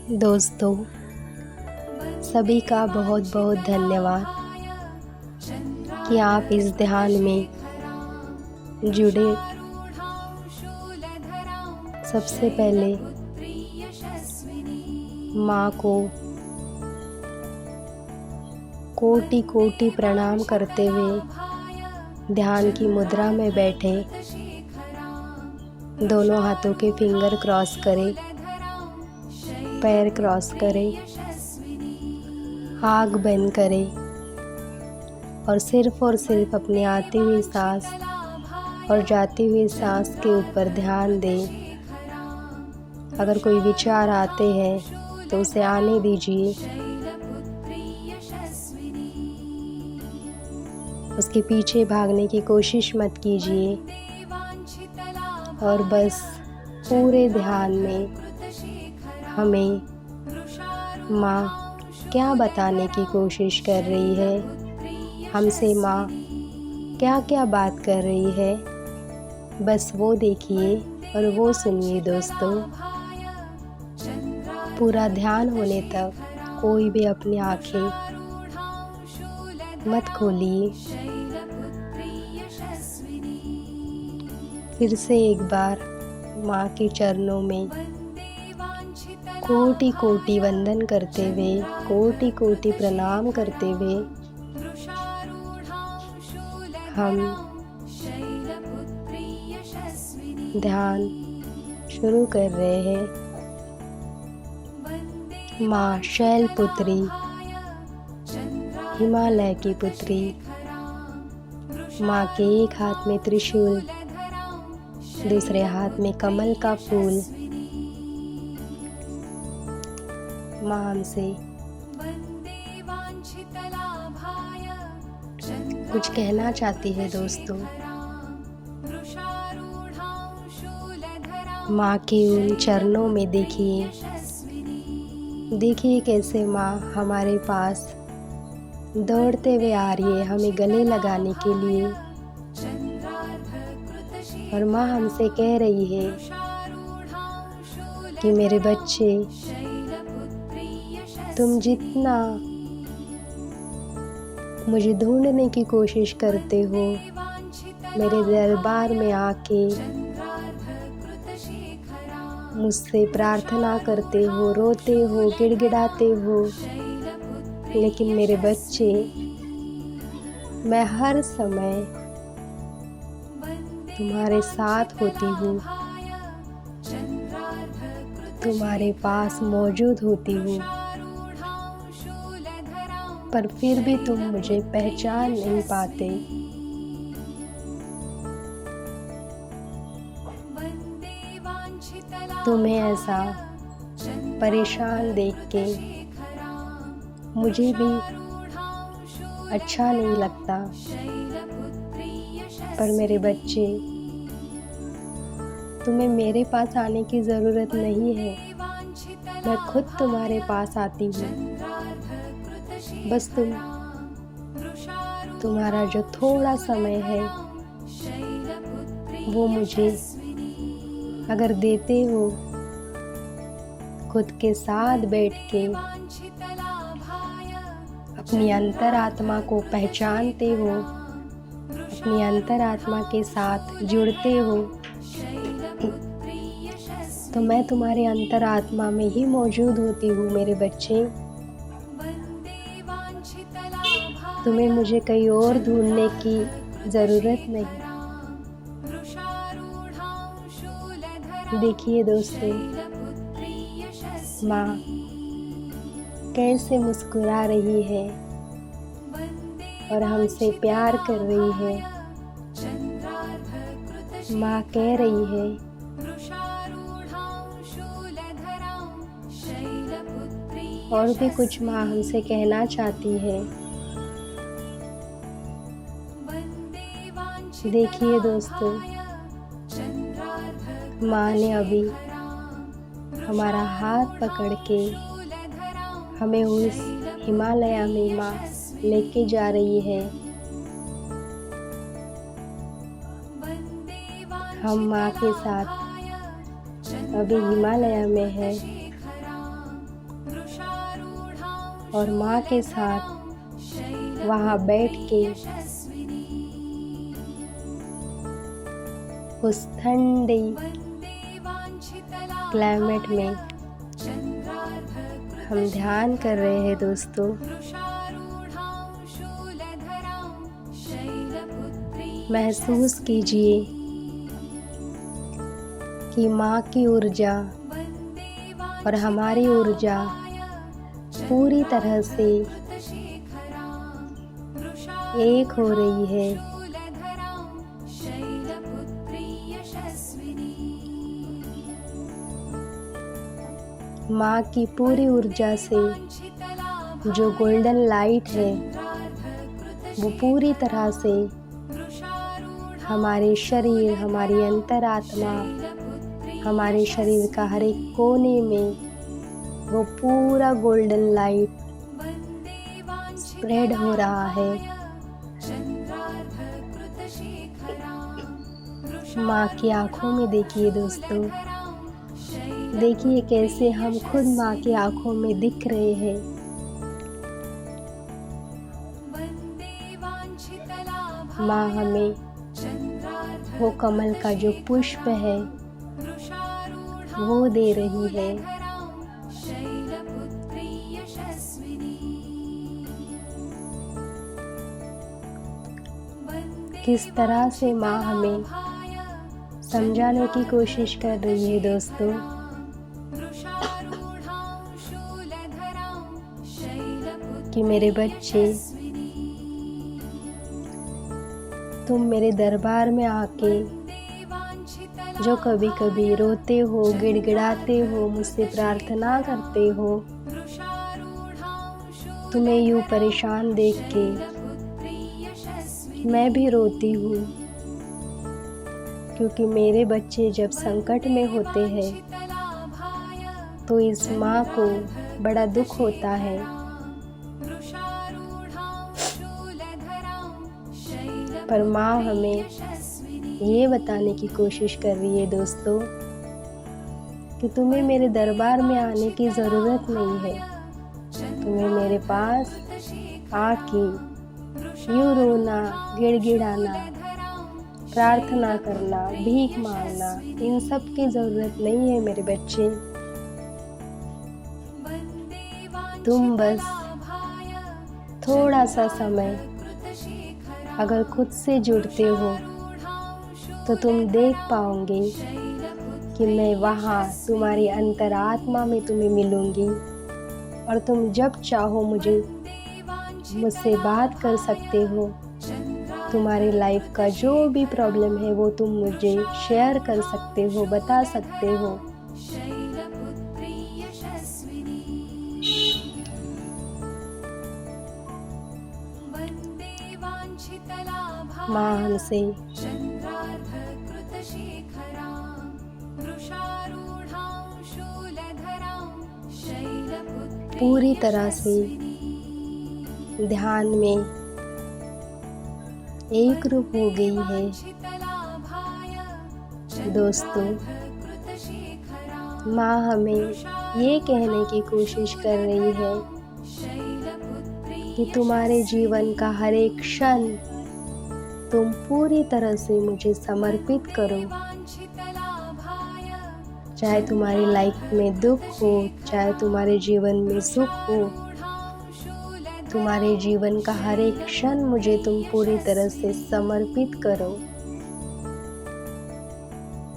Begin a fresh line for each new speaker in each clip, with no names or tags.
दोस्तों, सभी का बहुत बहुत धन्यवाद कि आप इस ध्यान में जुड़े। सबसे पहले माँ को कोटि कोटि प्रणाम करते हुए ध्यान की मुद्रा में बैठे, दोनों हाथों के फिंगर क्रॉस करें, पैर क्रॉस करें, आँख बंद करें और सिर्फ अपनी आती हुई सांस और जाती हुई सांस के ऊपर ध्यान दें। अगर कोई विचार आते हैं तो उसे आने दीजिए, उसके पीछे भागने की कोशिश मत कीजिए और बस पूरे ध्यान में हमें माँ क्या बताने की कोशिश कर रही है, हमसे माँ क्या क्या बात कर रही है, बस वो देखिए और वो सुनिए। दोस्तों, पूरा ध्यान होने तक कोई भी अपनी आँखें मत खोलिए। फिर से एक बार माँ के चरणों में कोटि कोटि वंदन करते हुए, कोटि कोटि प्रणाम करते हुए हम ध्यान शुरू कर रहे हैं। माँ शैलपुत्री, हिमालय की पुत्री, माँ के एक हाथ में त्रिशूल, दूसरे हाथ में कमल का फूल। माँ हमसे कुछ कहना चाहती है। दोस्तों, माँ के उन चरणों में देखिए कैसे माँ हमारे पास दौड़ते हुए आ रही है हमें गले लगाने के लिए। और माँ हमसे कह रही है कि मेरे बच्चे, तुम जितना मुझे ढूंढने की कोशिश करते हो, मेरे दरबार में आके मुझसे प्रार्थना करते हो, रोते हो, गिड़गिड़ाते हो, लेकिन मेरे बच्चे, मैं हर समय तुम्हारे साथ होती हूँ, तुम्हारे पास मौजूद होती हूँ, पर फिर भी तुम मुझे पहचान नहीं पाते। तुम्हें ऐसा परेशान देख के मुझे भी अच्छा नहीं लगता। पर मेरे बच्चे, तुम्हें मेरे पास आने की ज़रूरत नहीं है, मैं खुद तुम्हारे पास आती हूँ। बस तुम्हारा जो थोड़ा समय है वो मुझे अगर देते हो, खुद के साथ बैठ के अपनी अंतरात्मा को पहचानते हो, अपनी अंतरात्मा के साथ जुड़ते हो, तो मैं तुम्हारे अंतरात्मा में ही मौजूद होती हूँ। मेरे बच्चे, तुम्हें मुझे कहीं और ढूंढने की ज़रूरत नहीं। देखिए दोस्तों, माँ कैसे मुस्कुरा रही है और हमसे प्यार कर रही है। माँ कह रही है, और भी कुछ माँ हमसे कहना चाहती है। देखिए दोस्तों, माँ ने अभी हमारा हाथ पकड़ के हमें उस हिमालय में माँ लेके जा रही है। हम माँ के साथ अभी हिमालय में है। और माँ के साथ वहाँ बैठ के उस ठंडी क्लाइमेट में हम ध्यान कर रहे हैं दोस्तों। महसूस कीजिए कि माँ की ऊर्जा और हमारी ऊर्जा पूरी तरह से एक हो रही है। माँ की पूरी ऊर्जा से जो गोल्डन लाइट है वो पूरी तरह से हमारे शरीर, हमारी अंतरात्मा, हमारे शरीर का हर एक कोने में वो पूरा गोल्डन लाइट स्प्रेड हो रहा है। माँ की आँखों में देखिए दोस्तों, देखिए कैसे हम खुद माँ की आँखों में दिख रहे हैं। माँ हमें वो कमल का जो पुष्प है वो दे रही है। किस तरह से माँ हमें समझाने की कोशिश कर रही है दोस्तों। कि मेरे बच्चे, तुम मेरे दरबार में आके जो कभी कभी रोते हो, गिड़गिड़ाते हो, मुझसे प्रार्थना करते हो, तुम्हें यूँ परेशान देख के मैं भी रोती हूँ, क्योंकि मेरे बच्चे जब संकट में होते हैं तो इस माँ को बड़ा दुख होता है। पर माँ हमें ये बताने की कोशिश कर रही है दोस्तों कि तुम्हें मेरे दरबार में आने की ज़रूरत नहीं है। तुम्हें मेरे पास आके यूँ रोना, गिड़गिड़ाना, प्रार्थना करना, भीख मांगना, इन सब की ज़रूरत नहीं है मेरे बच्चे। तुम बस थोड़ा सा समय अगर खुद से जुड़ते हो तो तुम देख पाओगे कि मैं वहाँ तुम्हारी अंतरात्मा में तुम्हें मिलूँगी और तुम जब चाहो मुझसे बात कर सकते हो। तुम्हारी लाइफ का जो भी प्रॉब्लम है वो तुम मुझे शेयर कर सकते हो, बता सकते हो। माँ हमसे पूरी तरह से ध्यान में एक रूप हो गई है दोस्तों। माँ हमें ये कहने की कोशिश कर रही है कि तुम्हारे जीवन का हर एक क्षण तुम पूरी तरह से मुझे समर्पित करो। चाहे तुम्हारी लाइफ में दुख हो, चाहे तुम्हारे जीवन में सुख हो, तुम्हारे जीवन का हर एक क्षण मुझे तुम पूरी तरह से समर्पित करो।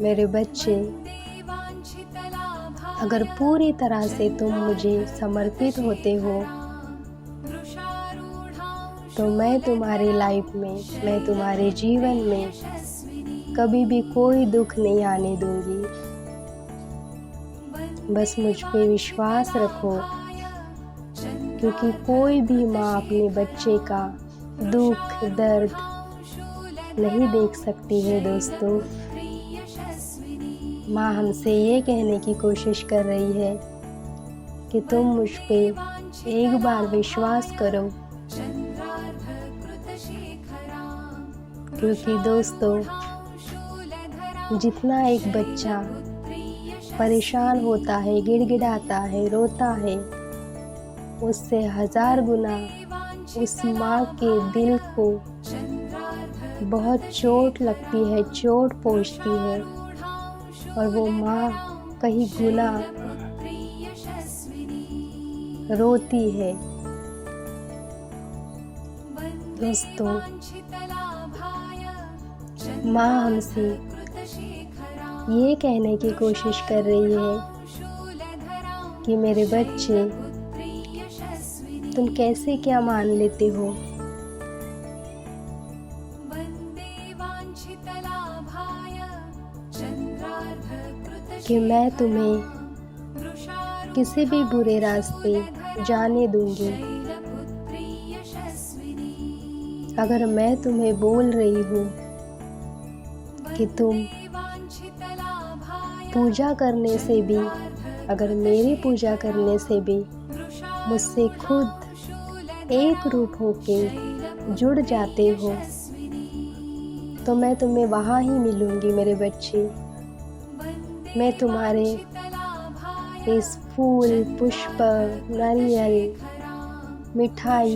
मेरे बच्चे, अगर पूरी तरह से तुम मुझे समर्पित होते हो तो मैं तुम्हारी लाइफ में, मैं तुम्हारे जीवन में कभी भी कोई दुख नहीं आने दूंगी। बस मुझ पे विश्वास रखो, क्योंकि कोई भी माँ अपने बच्चे का दुख दर्द नहीं देख सकती है दोस्तों। माँ हमसे ये कहने की कोशिश कर रही है कि तुम मुझ पे एक बार विश्वास करो, क्योंकि दोस्तों जितना एक बच्चा परेशान होता है, गिड़गिड़ाता है, रोता है, उससे 1000 गुना उस माँ के दिल को बहुत चोट लगती है, चोट पहुँचती है, और वो माँ कहीं गुना रोती है। दोस्तों, माँ हमसे ये कहने की कोशिश कर रही है कि मेरे बच्चे, तुम कैसे क्या मान लेते हो कि मैं तुम्हें किसी भी बुरे रास्ते जाने दूंगी। अगर मैं तुम्हें बोल रही हूँ कि तुम पूजा करने से भी, अगर मेरी पूजा करने से भी मुझसे खुद एक रूप होके जुड़ जाते हो, तो मैं तुम्हें वहाँ ही मिलूँगी मेरे बच्चे। मैं तुम्हारे इस फूल, पुष्प, नारियल, मिठाई,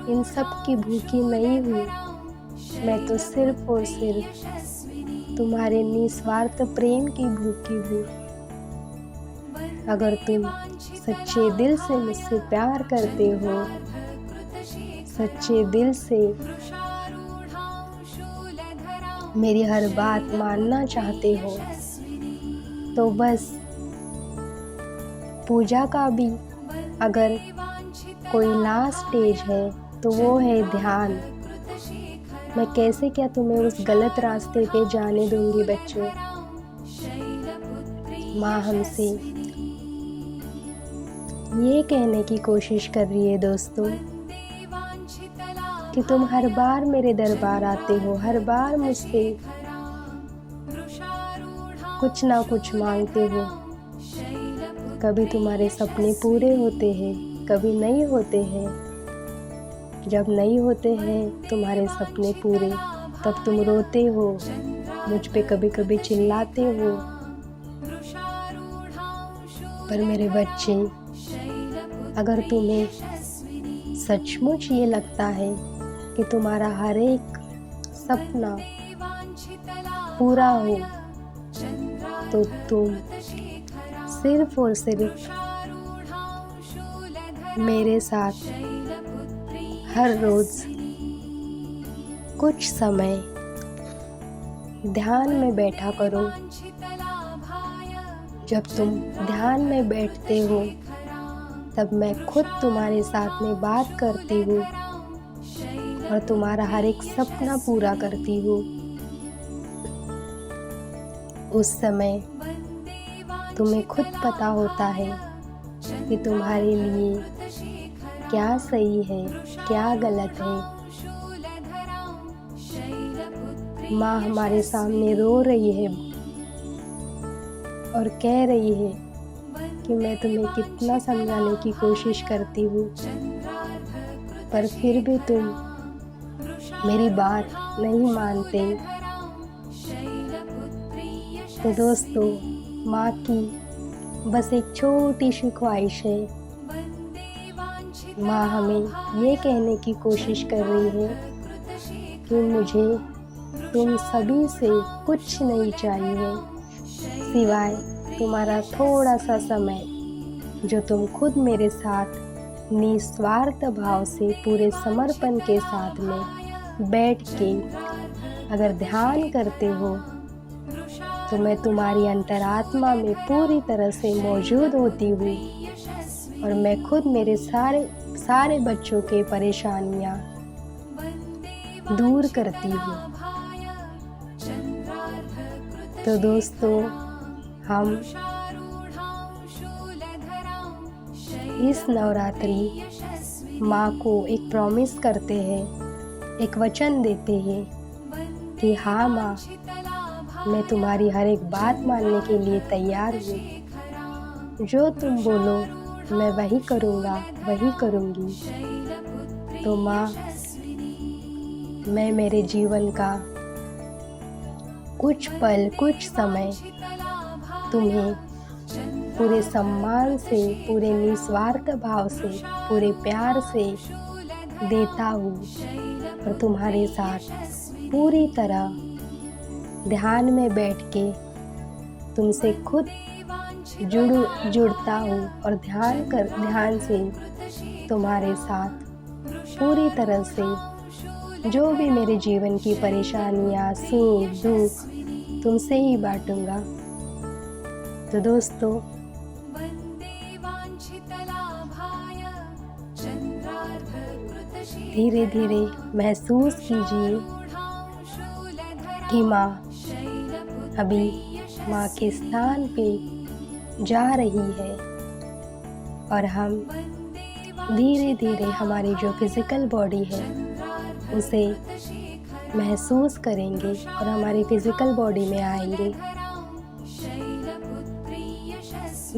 इन सब की भूखी नहीं हूँ। मैं तो सिर्फ और सिर्फ तुम्हारे निस्वार्थ प्रेम की भूखी हूँ। अगर तुम सच्चे दिल से मुझसे प्यार करते हो, सच्चे दिल से मेरी हर बात मानना चाहते हो, तो बस पूजा का भी अगर कोई लास्ट स्टेज है तो वो है ध्यान। मैं कैसे क्या तुम्हें उस गलत रास्ते पे जाने दूंगी बच्चों। माँ हमसे ये कहने की कोशिश कर रही है दोस्तों कि तुम हर बार मेरे दरबार आते हो, हर बार मुझसे कुछ ना कुछ मांगते हो। कभी तुम्हारे सपने पूरे होते हैं, कभी नहीं होते हैं। जब नहीं होते हैं तुम्हारे सपने पूरे, तब तुम रोते हो, मुझ पे कभी कभी चिल्लाते हो। पर मेरे बच्चे, अगर तुम्हें सचमुच ये लगता है कि तुम्हारा हर एक सपना पूरा हो, तो तुम सिर्फ और सिर्फ मेरे साथ हर रोज़ कुछ समय ध्यान में बैठा करो। जब तुम ध्यान में बैठते हो, तब मैं खुद तुम्हारे साथ में बात करती हूँ और तुम्हारा हर एक सपना पूरा करती हूँ। उस समय तुम्हें खुद पता होता है कि तुम्हारे लिए क्या सही है, क्या गलत है। माँ हमारे सामने रो रही है और कह रही है कि मैं तुम्हें कितना समझाने की कोशिश करती हूँ, पर फिर भी तुम मेरी बात नहीं मानते। तो दोस्तों, माँ की बस एक छोटी सी ख्वाहिश है। माँ हमें ये कहने की कोशिश कर रही है कि मुझे तुम सभी से कुछ नहीं चाहिए, सिवाय तुम्हारा थोड़ा सा समय, जो तुम खुद मेरे साथ निस्वार्थ भाव से पूरे समर्पण के साथ में बैठ के अगर ध्यान करते हो, तो मैं तुम्हारी अंतरात्मा में पूरी तरह से मौजूद होती हूँ और मैं खुद मेरे सारे बच्चों के परेशानियाँ दूर करती हूँ। तो दोस्तों, हम इस नवरात्रि माँ को एक प्रॉमिस करते हैं, एक वचन देते हैं कि हाँ माँ, मैं तुम्हारी हर एक बात मानने के लिए तैयार हूँ। जो तुम बोलो मैं वही करूँगा, वही करूँगी। तो माँ, मैं मेरे जीवन का कुछ पल, कुछ समय तुम्हें पूरे सम्मान से, पूरे निस्वार्थ भाव से, पूरे प्यार से देता हूँ और तुम्हारे साथ पूरी तरह ध्यान में बैठ के तुमसे खुद जुड़ता हूँ और ध्यान से तुम्हारे साथ पूरी तरह से जो भी मेरे जीवन की परेशानियाँ, सुख दुख तुमसे ही बांटूंगा। तो दोस्तों, धीरे धीरे महसूस कीजिए कि माँ अभी माँ के स्थान पे जा रही है और हम धीरे धीरे हमारी जो फिज़िकल बॉडी है उसे महसूस करेंगे और हमारी फिज़िकल बॉडी में आएंगे।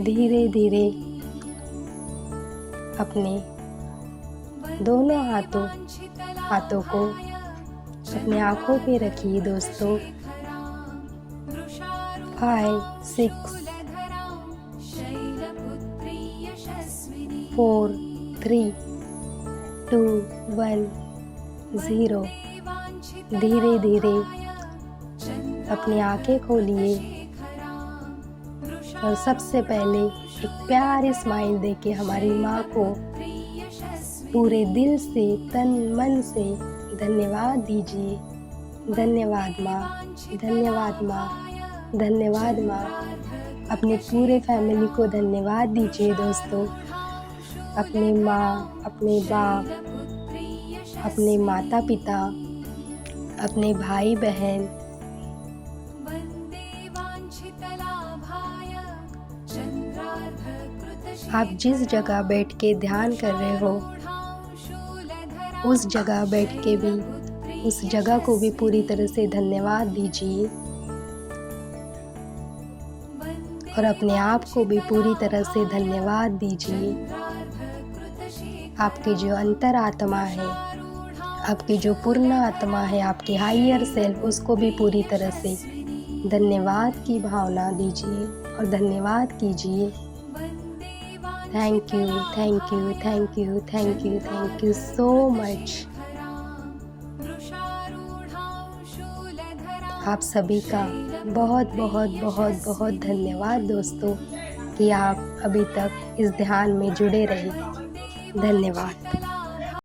धीरे धीरे अपने दोनों हाथों को अपने आँखों पे रखिए दोस्तों। 5 6 4 3 2 1 0। धीरे धीरे अपनी आंखें खोलिए और सबसे पहले एक प्यारी स्माइल देके हमारी माँ को पूरे दिल से, तन मन से धन्यवाद दीजिए। धन्यवाद माँ, धन्यवाद माँ, धन्यवाद माँ। अपने पूरे फैमिली को धन्यवाद दीजिए दोस्तों। अपने माँ, अपने बाप, अपने माता पिता, अपने भाई बहन, आप जिस जगह बैठ के ध्यान कर रहे हो उस जगह बैठ के भी उस जगह को भी पूरी तरह से धन्यवाद दीजिए और अपने आप को भी पूरी तरह से धन्यवाद दीजिए। आपकी जो अंतर आत्मा है, आपकी जो पूर्ण आत्मा है, आपकी हायर सेल्फ, उसको भी पूरी तरह से धन्यवाद की भावना दीजिए और धन्यवाद कीजिए। Thank you, thank you, thank you, thank you, thank you so much. आप सभी का बहुत बहुत बहुत बहुत धन्यवाद दोस्तों कि आप अभी तक इस ध्यान में जुड़े रहे। धन्यवाद।